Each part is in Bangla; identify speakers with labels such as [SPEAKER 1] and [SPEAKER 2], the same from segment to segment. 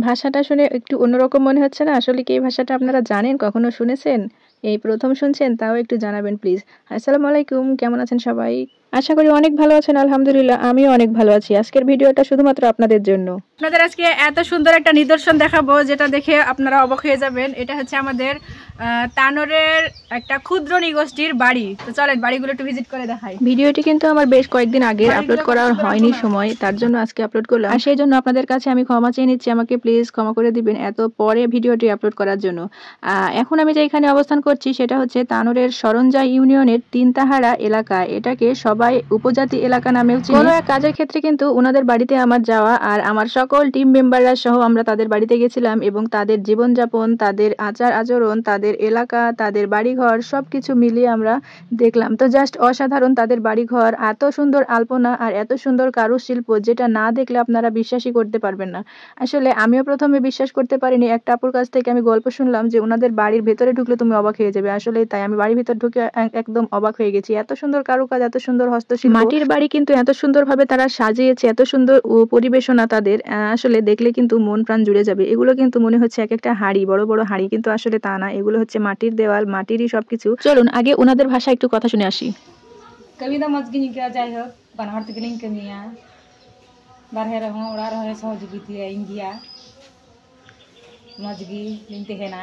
[SPEAKER 1] ভাষাটা শুনে একটু অন্যরকম মনে হচ্ছে না? আসলে কি এই ভাষাটা আপনারা জানেন, কখনো শুনেছেন? এই প্রথম শুনছেন? তাও একটু জানাবেন প্লিজ। আসসালামু আলাইকুম, কেমন আছেন সবাই? আশা করি অনেক ভালো আছেন। আলহামদুলিল্লাহ আমিও অনেক ভালো আছি। আজকের ভিডিওটা শুধুমাত্র আপনাদের জন্য। আপনাদের আজকে এত সুন্দর একটা নিদর্শন দেখাবো যেটা দেখে আপনারা অবাক হয়ে যাবেন। এটা হচ্ছে আমাদের তানোরের একটা ক্ষুদ্র নিগোষ্ঠীর বাড়ি। তো চলেন বাড়িগুলো একটু ভিজিট করে দেখাই। ভিডিওটি কিন্তু আমার বেশ কয়েকদিন আগে আপলোড করা হয়নি সময়, তার জন্য আজকে আপলোড করলাম। আর সেই জন্য আপনাদের কাছে আমি ক্ষমা চেয়ে নিচ্ছি, আমাকে প্লিজ ক্ষমা করে দিবেন এত পরে ভিডিওটি আপলোড করার জন্য। এখন আমি যে এখানে অবস্থান করছি সেটা হচ্ছে তানোরের সরঞ্জা ইউনিয়নের তিনতাহারা এলাকা। এটাকে সবাই উপজাতি এলাকা নামেও চিনে। কোনো এক কাজের ক্ষেত্রে কিন্তু ওনাদের বাড়িতে আমার যাওয়া, আর আমার সকল টিম মেম্বাররা সহ আমরা তাদের বাড়িতে গেছিলাম এবং তাদের জীবনযাপন, তাদের আচার আচরণ, তাদের এলাকা, তাদের বাড়িঘর সবকিছু মিলিয়ে আমরা দেখলাম। তো জাস্ট অসাধারণ তাদের বাড়িঘর, এত সুন্দর আলপনা আর এত সুন্দর কারুশিল্প যেটা না দেখলে আপনারা বিশ্বাসই করতে পারবেন না। আসলে আমিও প্রথমে বিশ্বাস করতে পারিনি। একটা আপুর কাছ থেকে আমি গল্প শুনলাম যে ওনাদের বাড়ির ভেতরে ঢুকলে তুমি অবাক হয়ে যাবে। আসলে তাই আমি বাড়ির ভিতর ঢুকে একদম অবাক হয়ে গেছি। এত সুন্দর কারুকাজ, এত সুন্দর হস্তশিল্প, মাটির বাড়ি কিন্তু এত সুন্দরভাবে তারা সাজিয়েছে, এত সুন্দর পরিবেশনা তাদের, আসলে দেখলে কিন্তু মন প্রাণ জুড়ে যাবে। এগুলো কিন্তু মনে হচ্ছে এক একটা হাড়ি, বড় বড় হাড়ি, কিন্তু আসলে তা না, এগুলো হচ্ছে মাটির দেওয়াল, মাটিরই সবকিছু। চলুন আগে ওনাদের ভাষা একটু কথা শুনে আসি। কবিতা মজগিনি কে যাই হোক বানহার থেকে লিঙ্ক নিয়া বারহে রহম ওরা রহে সহযোগিতা ইন্ডিয়া মজগি লিঙ্কে হেনা।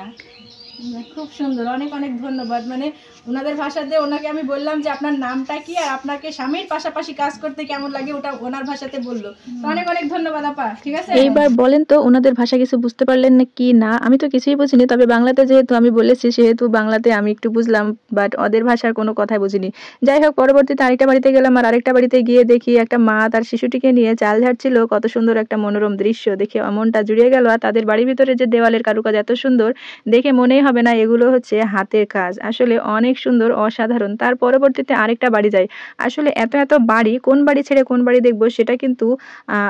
[SPEAKER 1] খুব সুন্দর, অনেক অনেক ধন্যবাদ। মানে ওনাদের ভাষাতে ওনাকে আমি বললাম যে আপনার নামটা কি আর আপনাকে স্বামীর পাশাপাশি কাজ করতে কেমন লাগে, ওটা ওনার ভাষাতে বললো। তো অনেক অনেক ধন্যবাদ আপা। ঠিক আছে, এইবার বলেন তো ওনাদের ভাষা কিছু বুঝতে পারলেন না কি না? আমি তো কিছুই বুঝিনি, তবে বাংলাতে যেহেতু আমি বলেছি সেহেতু বাংলাতে আমি একটু বুঝলাম, বাট ওদের ভাষার কোনো কথাই বুঝিনি। যাই হোক, পরবর্তীতে আরেকটা বাড়িতে গেলাম, আর আরেকটা বাড়িতে গিয়ে দেখি একটা মা তার শিশুটিকে নিয়ে চাল ঝাড়ছিল। কত সুন্দর একটা মনোরম দৃশ্য দেখে মনটা জুড়িয়ে গেল। আর তাদের বাড়ির ভিতরে যে দেওয়ালের কারুকাজ এত সুন্দর, দেখে মনেই হবে না এগুলো হচ্ছে হাতের কাজ। আসলে অনেক সুন্দর, অসাধারণ। তার পরবর্তীতে আরেকটা বাড়ি যাই। আসলে এত এত বাড়ি, কোন বাড়ি ছেড়ে কোন বাড়ি দেখবো সেটা কিন্তু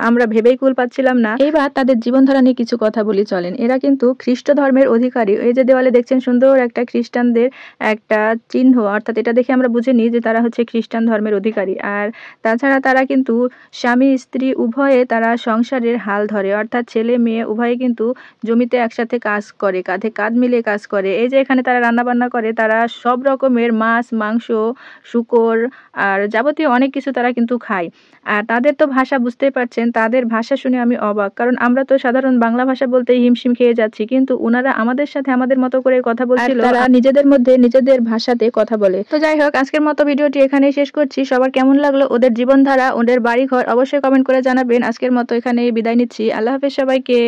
[SPEAKER 1] আমরা ভেবেই কুল পাচ্ছিলাম না। এইবার তাদের জীবনধারা নিয়ে কিছু কথা বলি চলেন। এরা কিন্তু খ্রিস্ট ধর্মের অধিকারী। এই যে দেওয়ালে দেখছেন সুন্দর একটা খ্রিস্টানদের একটা চিহ্ন, অর্থাৎ এটা দেখে আমরা বুঝে নিই যে তারা হচ্ছে খ্রিস্টান ধর্মের অধিকারী। আর তাছাড়া তারা কিন্তু স্বামী স্ত্রী উভয়ে তারা সংসারের হাল ধরে, অর্থাৎ ছেলে মেয়ে উভয়ে কিন্তু জমিতে একসাথে কাজ করে, কাঁধে কাঁধ মিলিয়ে কাজ করে। এই যে এখানে তারা রান্না বান্না করে, তারা সব রকমের মাছ, মাংস, শূকর আর যাবতীয় অনেক কিছু তারা কিন্তু খায়। আর তাদের তো ভাষা বুঝতেই পারছেন, তাদের ভাষা শুনে আমি অবাক, কারণ আমরা তো সাধারণ বাংলা ভাষা বলতে হিমশিম খেয়ে যাচ্ছি, কিন্তু ওনারা আমাদের সাথে আমাদের মতো করে কথা বলছিল, তারা নিজেদের মধ্যে নিজেদের ভাষাতে কথা বলে। তো যাই হোক, আজকের মতো ভিডিওটি এখানেই শেষ করছি। সবার কেমন লাগলো ওদের জীবনধারা, ওদের বাড়িঘর অবশ্যই কমেন্ট করে জানাবেন। আজকের মতো এখানে বিদায় নিচ্ছি। আল্লাহ হাফেজ সবাইকে।